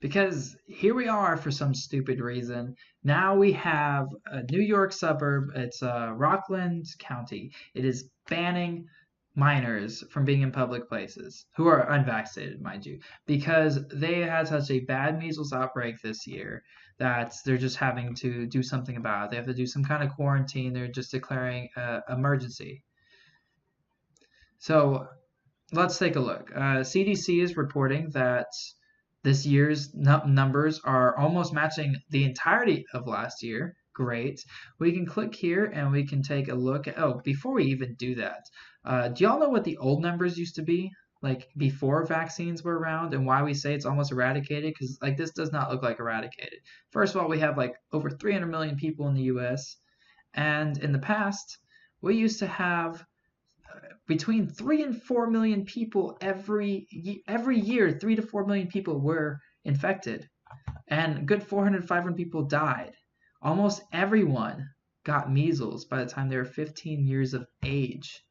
Because here we are for some stupid reason. Now we have a New York suburb. It's Rockland County. It is banning minors from being in public places who are unvaccinated, mind you, because they had such a bad measles outbreak this year that they're just having to do something about it. They have to do some kind of quarantine. They're just declaring emergency. So let's take a look. CDC is reporting that this year's numbers are almost matching the entirety of last year. Great. We can click here and we can take a look at, oh, before we even do that, do y'all know what the old numbers used to be? Like before vaccines were around, and why we say it's almost eradicated? Because like this does not look like eradicated. First of all, we have like over 300 million people in the US, and in the past, we used to have between 3 and 4 million people every year. 3 to 4 million people were infected, and good 400 500 people died. Almost everyone got measles by the time they were 15 years of age.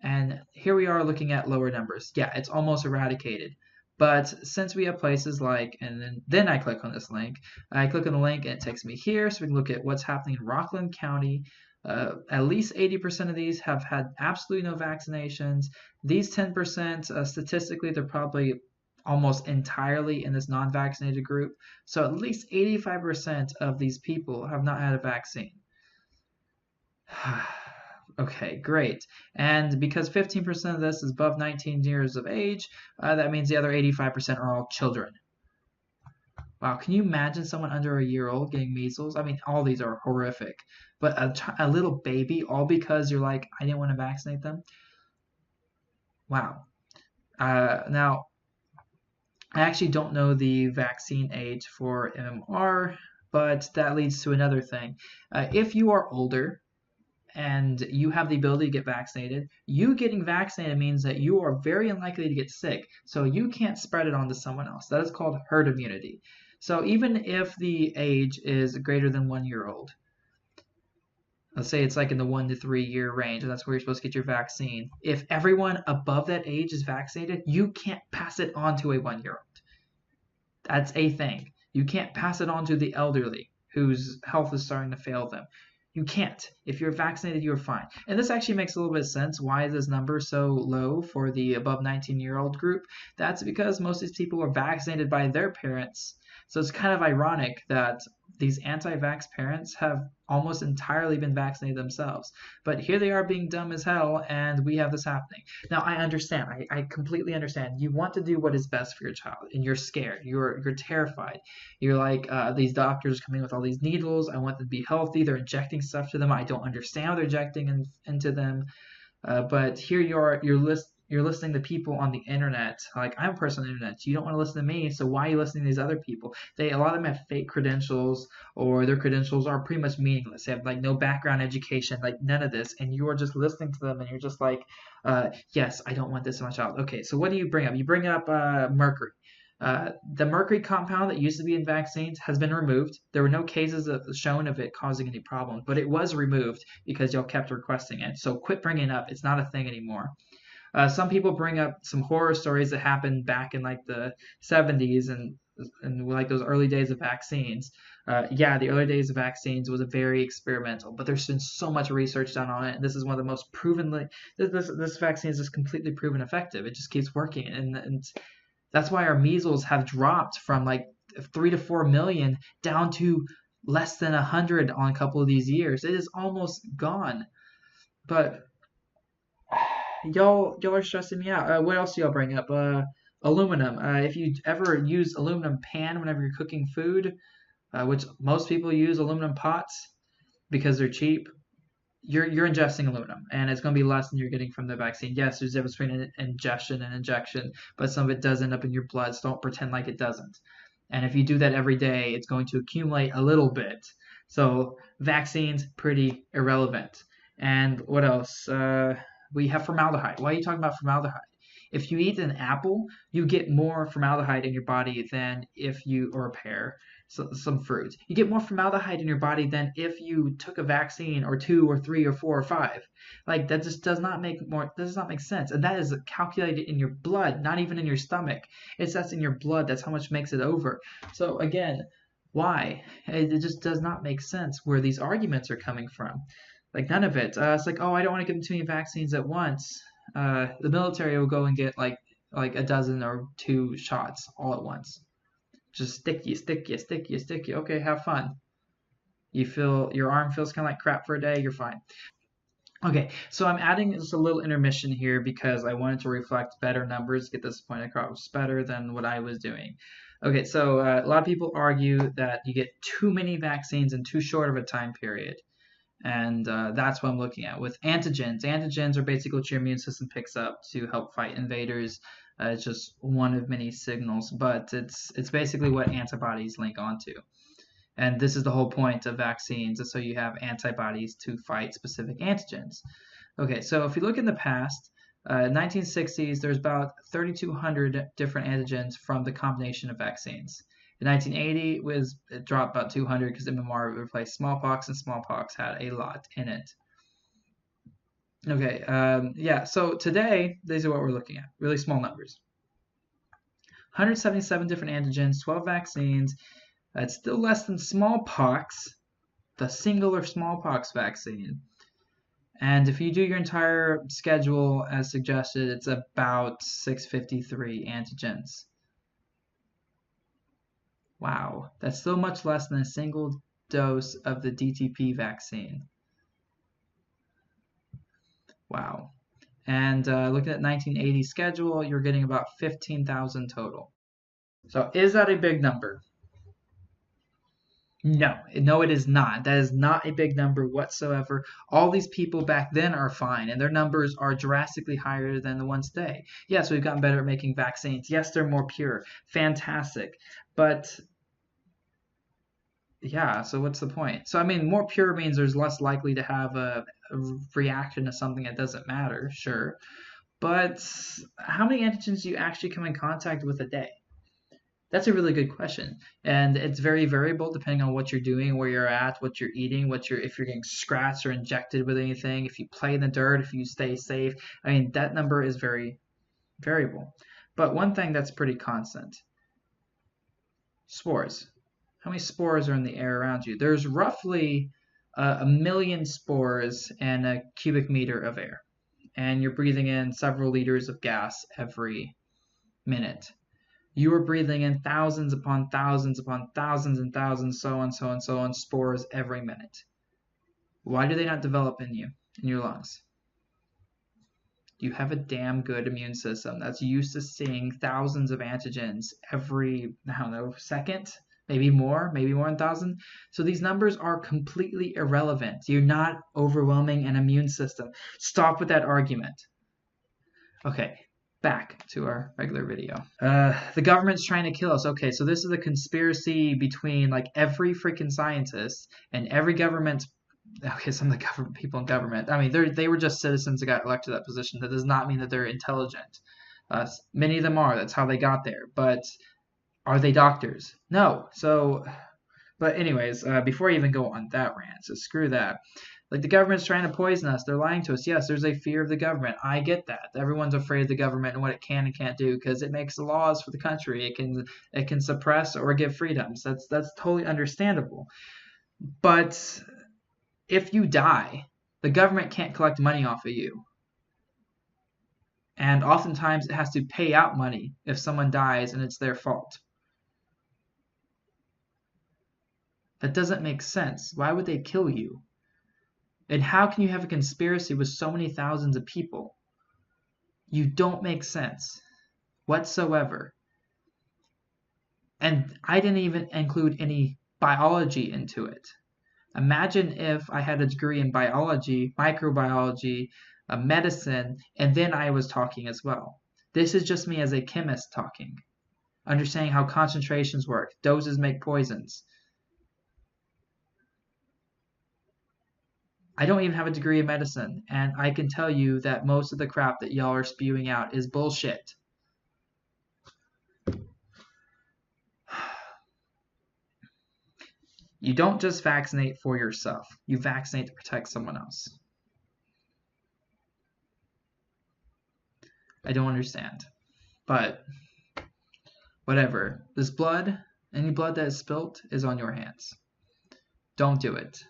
And here we are looking at lower numbers. Yeah, it's almost eradicated. But since we have places like, and then I click on this link, I click on the link and it takes me here so we can look at what's happening in Rockland County. At least 80% of these have had absolutely no vaccinations. These 10%, statistically, they're probably almost entirely in this non-vaccinated group. So at least 85% of these people have not had a vaccine. Okay, great. And because 15% of this is above 19 years of age, that means the other 85% are all children. Wow, can you imagine someone under a year old getting measles? I mean, all these are horrific. But a little baby, all because you're like, I didn't want to vaccinate them? Wow. Now, I actually don't know the vaccine age for MMR, but that leads to another thing. If you are older, and you have the ability to get vaccinated, you getting vaccinated means that you are very unlikely to get sick, so you can't spread it on to someone else. That is called herd immunity. So even if the age is greater than 1 year old, let's say it's like in the 1 to 3 year range, and that's where you're supposed to get your vaccine. If everyone above that age is vaccinated, you can't pass it on to a 1 year old. That's a thing. You can't pass it on to the elderly whose health is starting to fail them. You can't. If you're vaccinated, you're fine. And this actually makes a little bit of sense. Why is this number so low for the above 19-year-old group? That's because most of these people were vaccinated by their parents. So it's kind of ironic that these anti-vax parents have almost entirely been vaccinated themselves. But here they are being dumb as hell, and we have this happening. Now, I understand. I completely understand. You want to do what is best for your child, and you're scared. You're terrified. You're like, these doctors are coming with all these needles. I want them to be healthy. They're injecting stuff to them. I don't understand what they're injecting into them. But here you are. You're listening to people on the internet. Like, I'm a person on the internet. You don't want to listen to me, so why are you listening to these other people? A lot of them have fake credentials, or their credentials are pretty much meaningless. They have like no background education, like none of this, and you are just listening to them, and you're just like, yes, I don't want this in my child. Okay, so what do you bring up? You bring up mercury. The mercury compound that used to be in vaccines has been removed. There were no cases shown of it causing any problems, but it was removed because y'all kept requesting it. So quit bringing it up. It's not a thing anymore. Some people bring up some horror stories that happened back in like the 70s and like those early days of vaccines. Yeah, the early days of vaccines was a very experimental, but there's been so much research done on it. And this is one of the most provenly, this vaccine is just completely proven effective. It just keeps working. And that's why our measles have dropped from like 3 to 4 million down to less than 100 on a couple of these years. It is almost gone. But y'all are stressing me out. What else do y'all bring up? Aluminum. If you ever use aluminum pan whenever you're cooking food, which most people use aluminum pots because they're cheap, you're ingesting aluminum, and it's going to be less than you're getting from the vaccine. Yes, there's a difference between ingestion and injection, but some of it does end up in your blood, so don't pretend like it doesn't. And if you do that every day, it's going to accumulate a little bit. So vaccines, pretty irrelevant. And what else? We have formaldehyde. Why are you talking about formaldehyde? If you eat an apple, you get more formaldehyde in your body than if you, or a pear, so, some fruit. You get more formaldehyde in your body than if you took a vaccine or 2 or 3 or 4 or 5. Like that just does not make sense. And that is calculated in your blood, not even in your stomach. That's in your blood. That's how much makes it over. So again, why? It just does not make sense where these arguments are coming from. Like none of it. It's like, oh, I don't want to give them too many vaccines at once. The military will go and get like a dozen or 2 shots all at once. Just stick you. Okay, have fun. You feel your arm feels kind of like crap for a day, you're fine. Okay, so I'm adding just a little intermission here because I wanted to reflect better numbers, get this point across better than what I was doing. Okay, so a lot of people argue that you get too many vaccines in too short of a time period. And that's what I'm looking at with antigens. Antigens are basically what your immune system picks up to help fight invaders. It's just one of many signals, but it's basically what antibodies link onto. And this is the whole point of vaccines, so you have antibodies to fight specific antigens. Okay, so if you look in the past, 1960s, there's about 3,200 different antigens from the combination of vaccines. In 1980, it dropped about 200 because MMR replaced smallpox, and smallpox had a lot in it. Okay, yeah, so today, these are what we're looking at, really small numbers. 177 different antigens, 12 vaccines. It's still less than smallpox, the singular smallpox vaccine. And if you do your entire schedule as suggested, it's about 653 antigens. Wow, that's still much less than a single dose of the DTP vaccine. Wow. And looking at 1980 schedule, you're getting about 15,000 total. So is that a big number? No, it is not. That is not a big number whatsoever. All these people back then are fine, and their numbers are drastically higher than the ones today. Yes, we've gotten better at making vaccines. Yes, they're more pure. Fantastic. But yeah, so what's the point? So I mean, more pure means there's less likely to have a reaction to something that doesn't matter, sure. But how many antigens do you actually come in contact with a day? That's a really good question, and it's very variable depending on what you're doing, where you're at, what you're eating, if you're getting scratched or injected with anything, if you play in the dirt, if you stay safe. I mean, that number is very variable. But one thing that's pretty constant: spores. How many spores are in the air around you? There's roughly 1 million spores in a cubic meter of air, and you're breathing in several liters of gas every minute. You are breathing in thousands upon thousands upon thousands and thousands, so on, spores every minute. Why do they not develop in your lungs? You have a damn good immune system that's used to seeing thousands of antigens every, I don't know, second, maybe more than 1,000. So these numbers are completely irrelevant. You're not overwhelming an immune system. Stop with that argument. Okay. Back to our regular video. The government's trying to kill us. Okay, so this is a conspiracy between like every freaking scientist and every government. Okay, some of the government people in government. I mean, they were just citizens that got elected to that position. That does not mean that they're intelligent. Many of them are. That's how they got there. But are they doctors? No. So, but anyways, before I even go on that rant, so screw that. Like the government's trying to poison us. They're lying to us. Yes, there's a fear of the government. I get that. Everyone's afraid of the government and what it can and can't do because it makes laws for the country. It can suppress or give freedoms. That's totally understandable. But if you die, the government can't collect money off of you. And oftentimes it has to pay out money if someone dies and it's their fault. That doesn't make sense. Why would they kill you? And how can you have a conspiracy with so many thousands of people? You don't make sense whatsoever. And I didn't even include any biology into it. Imagine if I had a degree in biology, microbiology, medicine, and then I was talking as well. This is just me as a chemist talking, understanding how concentrations work, doses make poisons. I don't even have a degree in medicine, and I can tell you that most of the crap that y'all are spewing out is bullshit. You don't just vaccinate for yourself. You vaccinate to protect someone else. I don't understand. But whatever. This blood, any blood that is spilt, is on your hands. Don't do it.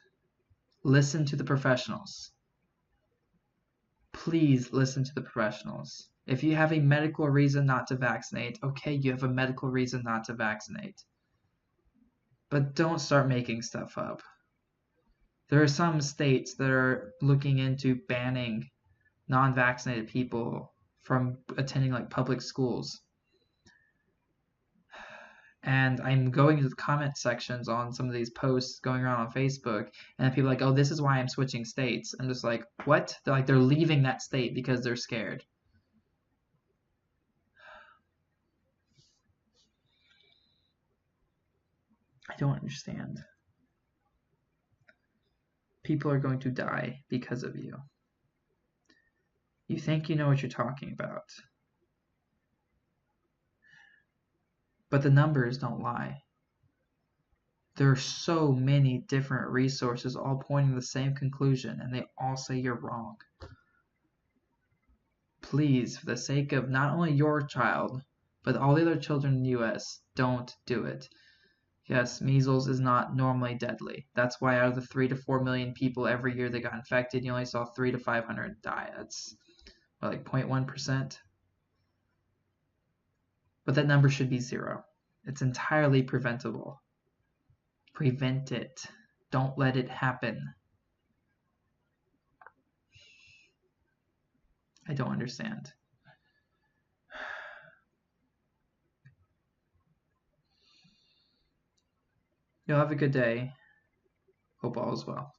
Listen to the professionals. Please listen to the professionals. If you have a medical reason not to vaccinate, okay, you have a medical reason not to vaccinate. But don't start making stuff up. There are some states that are looking into banning non-vaccinated people from attending like public schools. And I'm going to the comment sections on some of these posts going around on Facebook, and people are like, oh, this is why I'm switching states. I'm just like, what? They're leaving that state because they're scared. I don't understand. People are going to die because of you. You think you know what you're talking about. But the numbers don't lie. There are so many different resources all pointing to the same conclusion, and they all say you're wrong. Please, for the sake of not only your child, but all the other children in the US, don't do it. Yes, measles is not normally deadly. That's why out of the 3 to 4 million people every year that got infected, you only saw 3 to 500 die. That's like 0.1%. But that number should be 0. It's entirely preventable. Prevent it. Don't let it happen. I don't understand. You'll have a good day. Hope all is well.